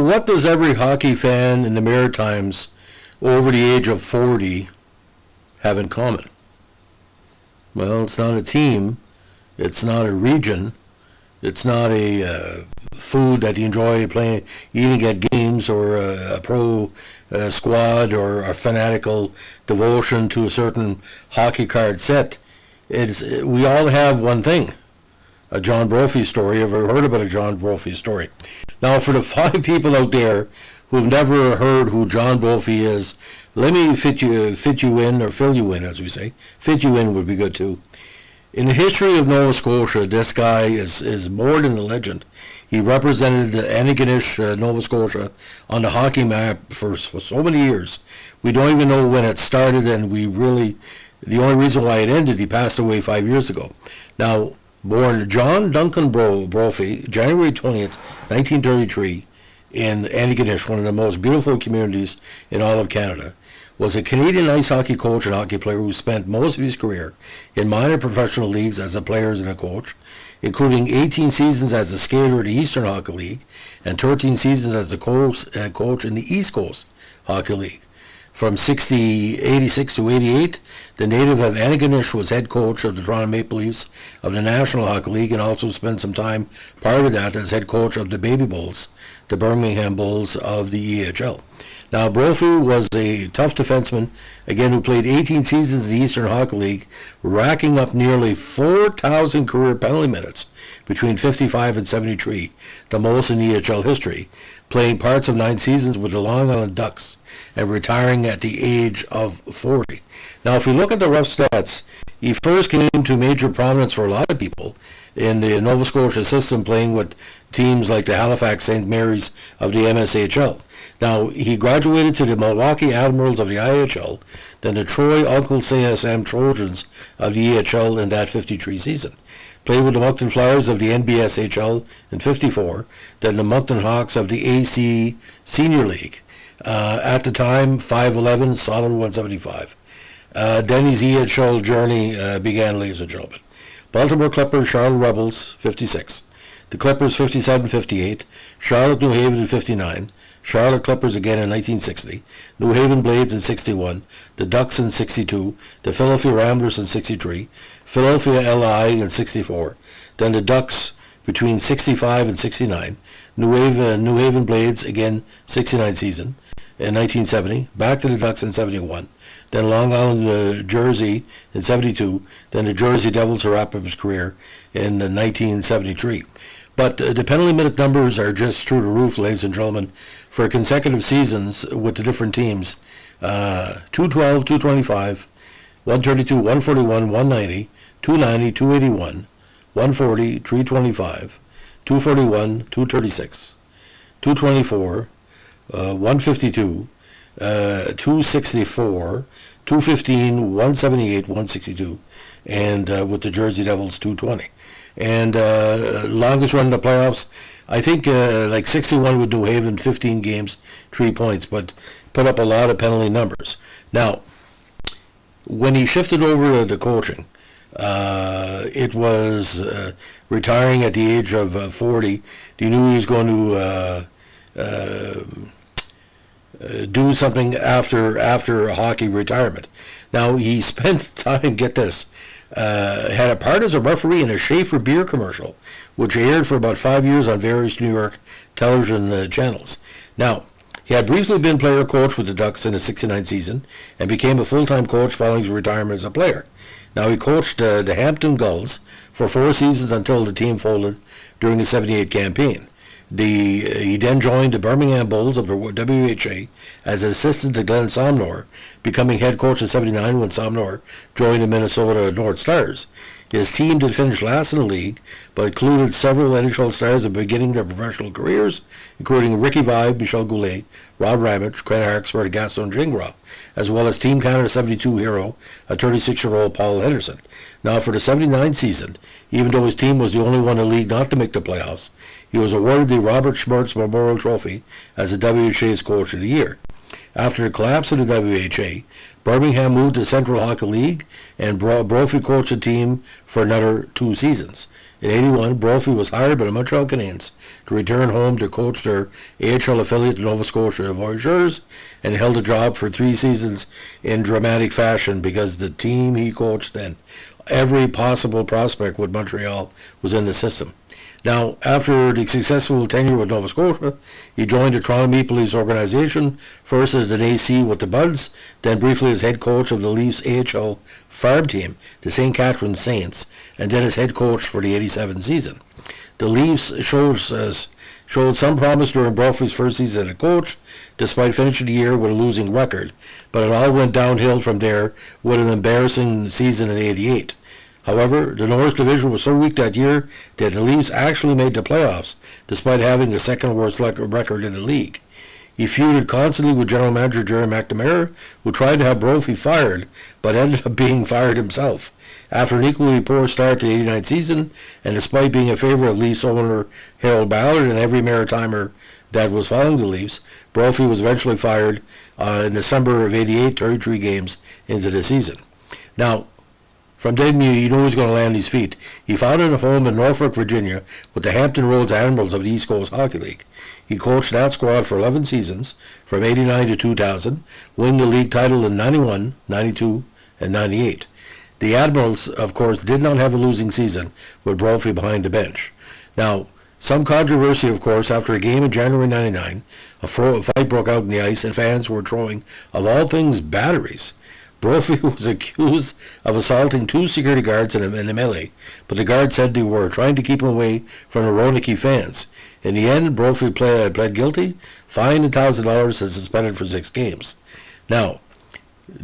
What does every hockey fan in the Maritimes over the age of 40 have in common? Well, it's not a team, it's not a region, it's not a food that you enjoy playing, eating at games, or a pro squad, or a fanatical devotion to a certain hockey card set. We all have one thing: a John Brophy story. Ever heard about a John Brophy story? Now, for the 5 people out there who've never heard who John Brophy is, let me fit you in, or fill you in, as we say. Fit you in would be good too. In the history of Nova Scotia, this guy is more than a legend. He represented Antigonish, Nova Scotia, on the hockey map for so many years. We don't even know when it started, and the only reason why it ended, he passed away 5 years ago. Now, born John Duncan Brophy, January 20th, 1933, in Antigonish, one of the most beautiful communities in all of Canada, was a Canadian ice hockey coach and hockey player who spent most of his career in minor professional leagues as a player and a coach, including 18 seasons as a skater in the Eastern Hockey League and 13 seasons as a coach in the East Coast Hockey League. From 86 to 88, the native of Antigonish was head coach of the Toronto Maple Leafs of the National Hockey League, and also spent some time prior to that as head coach of the Baby Bulls, the Birmingham Bulls of the EHL. Now, Brophy was a tough defenseman, again, who played 18 seasons in the Eastern Hockey League, racking up nearly 4,000 career penalty minutes between 55 and 73, the most in EHL history, playing parts of 9 seasons with the Long Island Ducks and retiring at the age of 40. Now, if you look at the rough stats, he first came to major prominence for a lot of people in the Nova Scotia system, playing with teams like the Halifax St. Mary's of the MSHL. Now, he graduated to the Milwaukee Admirals of the IHL, then the Troy Uncle Sam Trojans of the EHL in that 53 season. Played with the Moncton Flyers of the NBSHL in 54, then the Moncton Hawks of the AC Senior League. At the time, 5'11", solid 175. Then his EHL journey began, ladies and gentlemen. Baltimore Clippers, Charlotte Rebels, 56. The Clippers, 57-58. Charlotte, New Haven in 59. Charlotte Clippers again in 1960. New Haven Blades in 61. The Ducks in 62. The Philadelphia Ramblers in 63. Philadelphia LI in 64. Then the Ducks between 65 and 69. New Haven Blades again, 69 season in 1970. Back to the Ducks in 71. Then Long Island, Jersey in 72. Then the Jersey Devils to wrap up his career in 1973. But the penalty minute numbers are just through the roof, ladies and gentlemen, for consecutive seasons with the different teams. 212, 225, 132, 141, 190, 290, 281, 140, 325, 241, 236, 224, 152, 264, 215, 178, 162, and with the Jersey Devils, 220. And longest run in the playoffs, I think like 61 with New Haven, 15 games, 3 points, but put up a lot of penalty numbers. Now, when he shifted over to coaching, it was retiring at the age of 40. He knew he was going to do something after hockey retirement. Now, he spent time, get this, had a part as a referee in a Schaefer beer commercial, which aired for about 5 years on various New York television channels. Now, he had briefly been player-coach with the Ducks in the 69 season and became a full-time coach following his retirement as a player. Now, he coached the Hampton Gulls for 4 seasons until the team folded during the 78 campaign. He then joined the Birmingham Bulls of the WHA as assistant to Glenn Somnor, becoming head coach in 79 when Somnor joined the Minnesota North Stars. His team did finish last in the league, but included several NHL stars at beginning their professional careers, including Ricky Vibe, Michel Goulet, Rob Ramage, Ken Harksford, and Gaston Gingras, as well as Team Canada 72 hero, a 36-year-old Paul Henderson. Now, for the 79 season, even though his team was the only one in the league not to make the playoffs, he was awarded the Robert Schmertz Memorial Trophy as the WHA's Coach of the Year. After the collapse of the WHA, Birmingham moved to Central Hockey League, and Brophy coached the team for another 2 seasons. In '81, Brophy was hired by the Montreal Canadiens to return home to coach their AHL affiliate, the Nova Scotia Voyageurs, and held a job for 3 seasons in dramatic fashion because the team he coached then, every possible prospect with Montreal was in the system. Now, after the successful tenure with Nova Scotia, he joined the Toronto Maple Leafs organization, first as an AC with the Buds, then briefly as head coach of the Leafs AHL farm team, the St. Catharines Saints, and then as head coach for the '87 season. The Leafs showed some promise during Brophy's first season as coach, despite finishing the year with a losing record, but it all went downhill from there with an embarrassing season in '88. However, the North Division was so weak that year that the Leafs actually made the playoffs, despite having the second worst record in the league. He feuded constantly with general manager Jerry McNamara, who tried to have Brophy fired, but ended up being fired himself. After an equally poor start to the '89 season, and despite being a favorite of Leafs owner Harold Ballard and every Maritimer that was following the Leafs, Brophy was eventually fired in December of '88, 33 games into the season. Now, from then, you know who's going to land his feet. He founded a home in Norfolk, Virginia, with the Hampton Roads Admirals of the East Coast Hockey League. He coached that squad for 11 seasons, from '89 to 2000, winning the league title in '91, '92, and '98. The Admirals, of course, did not have a losing season, with Brophy behind the bench. Now, some controversy, of course, after a game in January '99, a fight broke out on the ice, and fans were throwing, of all things, batteries. Brophy was accused of assaulting 2 security guards in a melee, but the guards said they were trying to keep him away from the Roanoke fans. In the end, Brophy pled guilty, fined $1,000, and suspended for 6 games. Now,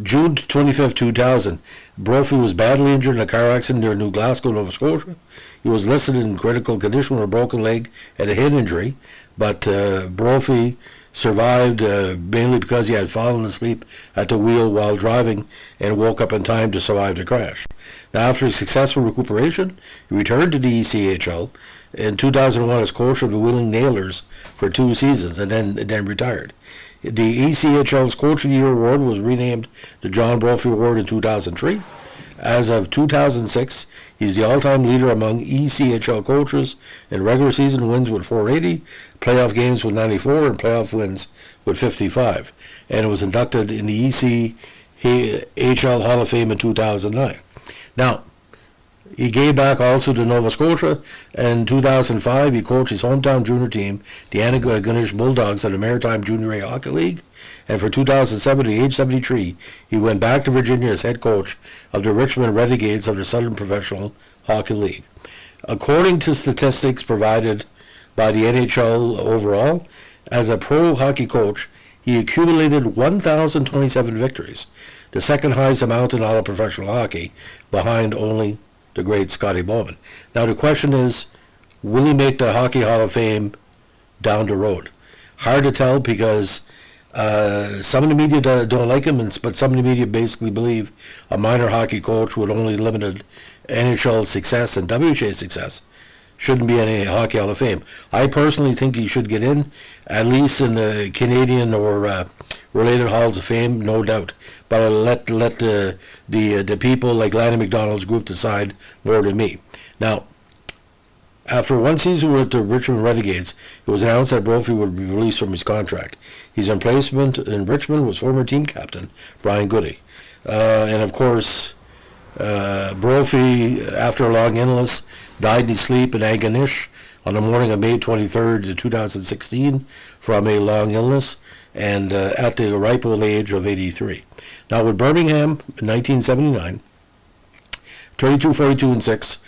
June 25, 2000, Brophy was badly injured in a car accident near New Glasgow, Nova Scotia. He was listed in critical condition with a broken leg and a head injury, but Brophy survived mainly because he had fallen asleep at the wheel while driving and woke up in time to survive the crash. Now, after a successful recuperation, he returned to the ECHL in 2001 as coach of the Wheeling Nailers for 2 seasons and then retired. The ECHL's Coach of the Year award was renamed the John Brophy Award in 2003. As of 2006, he's the all-time leader among ECHL coaches in regular season wins with 480, playoff games with 94, and playoff wins with 55. And was inducted in the ECHL Hall of Fame in 2009. Now, he gave back also to Nova Scotia. In 2005, he coached his hometown junior team, the Antigonish Bulldogs of the Maritime Junior A Hockey League. And for 2007, at age 73, he went back to Virginia as head coach of the Richmond Renegades of the Southern Professional Hockey League. According to statistics provided by the NHL overall, as a pro hockey coach, he accumulated 1,027 victories, the second highest amount in all of professional hockey, behind only the great Scotty Bowman. Now the question is, will he make the Hockey Hall of Fame down the road? Hard to tell because some of the media don't like him, but some of the media basically believe a minor hockey coach with only limited NHL success and WHA success shouldn't be in a Hockey Hall of Fame. I personally think he should get in, at least in the Canadian or related Halls of Fame, no doubt. But I'll let the people like Lanny McDonald's group decide more than me. Now, after 1 season with the Richmond Renegades, it was announced that Brophy would be released from his contract. His replacement in Richmond was former team captain Brian Goody. And of course, Brophy, after a long illness, died in his sleep in Antigonish on the morning of May 23rd, 2016, from a long illness, and at the ripe old age of 83. Now, with Birmingham in 1979, 32, 42, and 6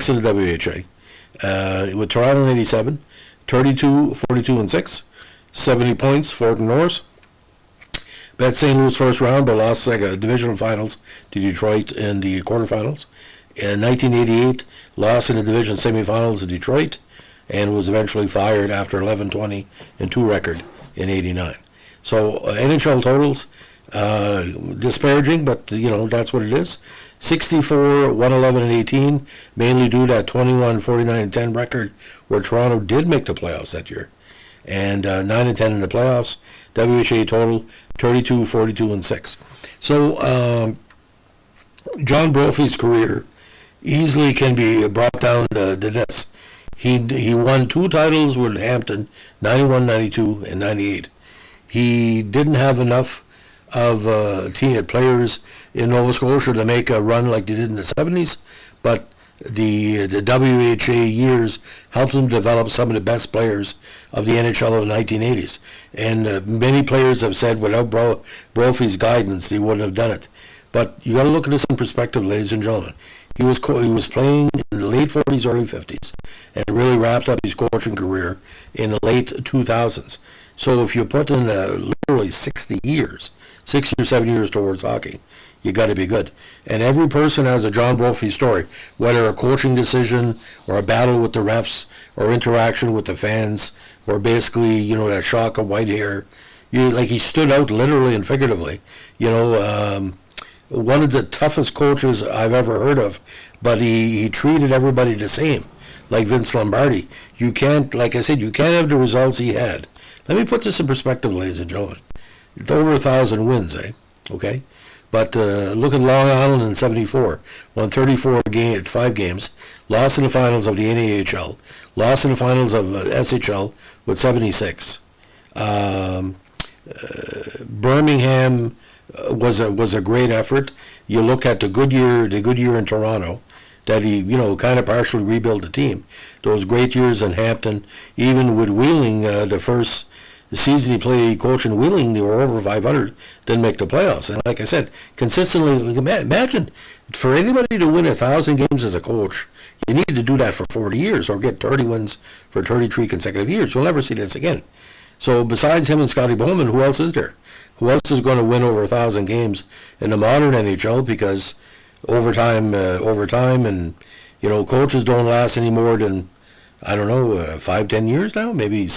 in the WHA. With Toronto in 87, 32, 42, and 6, 70 points, 4 Norris. Bet St. Louis first round, but lost divisional finals to Detroit in the quarterfinals. In 1988, lost in the division semifinals to Detroit, and was eventually fired after 11-20 and 2 record in 89. So NHL totals, disparaging, but you know that's what it is. 64, 111, and 18, mainly due to that 21, 49, and 10 record where Toronto did make the playoffs that year. and 9-10 in the playoffs. WHA total 32, 42, and 6. So John Brophy's career easily can be brought down to this. He won 2 titles with Hampton, 91, 92, and 98. He didn't have enough of team players in Nova Scotia to make a run like they did in the 70s, but the WHA years helped him develop some of the best players of the NHL of the 1980s. And many players have said without Brophy's guidance, he wouldn't have done it. But you got to look at this in perspective, ladies and gentlemen. He was playing in the late 40s, early 50s, and really wrapped up his coaching career in the late 2000s. So if you put in literally 60 years, 6 or 7 years towards hockey, you got to be good. And every person has a John Brophy story, whether a coaching decision or a battle with the refs or interaction with the fans or basically, that shock of white hair. He stood out literally and figuratively. One of the toughest coaches I've ever heard of, but he treated everybody the same, like Vince Lombardi. You can't, like I said, you can't have the results he had. Let me put this in perspective, ladies and gentlemen. It's over 1,000 wins, okay? But look at Long Island in 74. Won 5 games. Lost in the finals of the NAHL. Lost in the finals of SHL with 76. Birmingham was a great effort. You look at the good year in Toronto, that he kind of partially rebuilt the team. Those great years in Hampton, even with Wheeling, the first season he coached in Wheeling, they were over 500, didn't make the playoffs. And like I said, consistently, imagine for anybody to win 1,000 games as a coach, you need to do that for 40 years or get 30 wins for 33 consecutive years. You'll never see this again. So besides him and Scotty Bowman, who else is there? Who else is going to win over 1,000 games in the modern NHL? Because overtime, and coaches don't last any more than 5, 10 years now. Maybe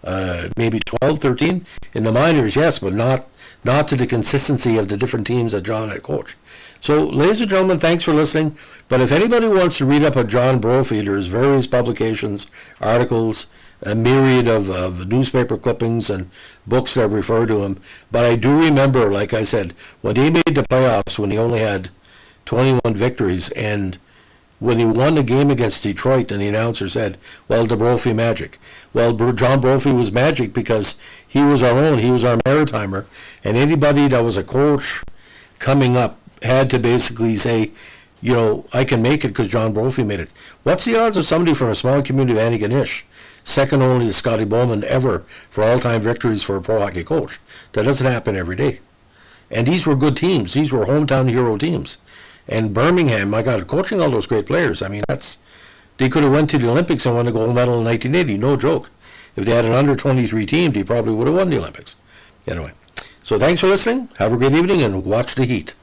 12, 13 in the minors, yes, but not to the consistency of the different teams that John had coached. So, ladies and gentlemen, thanks for listening. But if anybody wants to read up on John Brophy, there's various publications, articles, a myriad of newspaper clippings and books that refer to him. But I do remember, like I said, when he made the playoffs, when he only had 21 victories, and when he won the game against Detroit, and the announcer said, well, the Brophy Magic. Well, John Brophy was magic because he was our own. He was our Maritimer. And anybody that was a coach coming up had to basically say, I can make it because John Brophy made it. What's the odds of somebody from a small community of Antigonish, second only to Scotty Bowman ever for all-time victories for a pro hockey coach? That doesn't happen every day. And these were good teams. These were hometown hero teams. And Birmingham, my God, coaching all those great players. I mean, they could have went to the Olympics and won the gold medal in 1980. No joke. If they had an under-23 team, they probably would have won the Olympics. Anyway, so thanks for listening. Have a great evening and watch the Heat.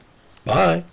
Bye.